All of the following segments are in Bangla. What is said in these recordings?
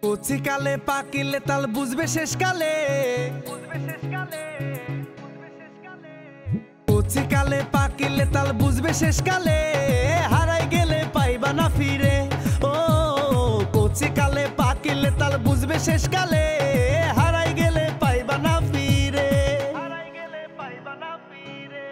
কচিকালে পাকিলে তাল বুঝবে শেষকালে, কচিকালে পাকিলে তাল বুঝবে শেষকালে, হারাই গেলে পাইবা না ফিরে। ও কচিকালে পাকিলে তাল বুঝবে শেষকালে, হারাই গেলে পাইবা না ফিরে, হারাই গেলে পাইবা না ফিরে।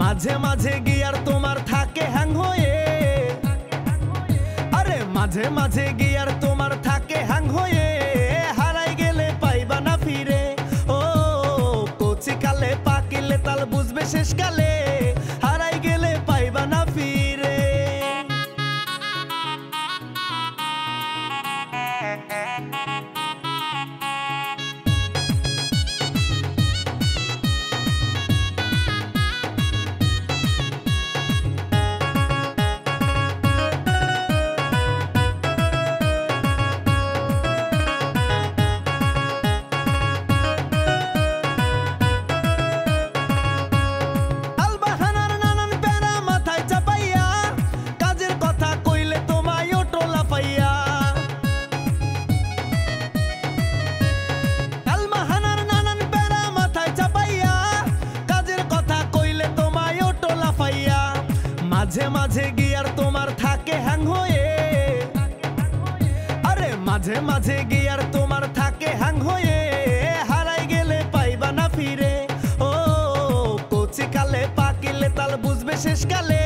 মাঝে মাঝে গিয়ার তোমার থাকে হ্যাং হয়ে, আরে মাঝে মাঝে গিয়ার তোমার থাকে হ্যাং হয়ে, হারাই গেলে পাইবা না ফিরে। ও কচিকালে পাকিলে তাল বুঝবে শেষকালে, হারাই গেলে পাইবা না ফিরে। মাঝে মাঝে গিয়ার তোমার থাকে হ্যাং হয়ে, আরে মাঝে মাঝে গিয়ার তোমার থাকে হ্যাং হয়ে, হারাই গেলে পাইবা না ফিরে। ও কচিকালে পাকিলে তাল বুঝবে শেষকালে,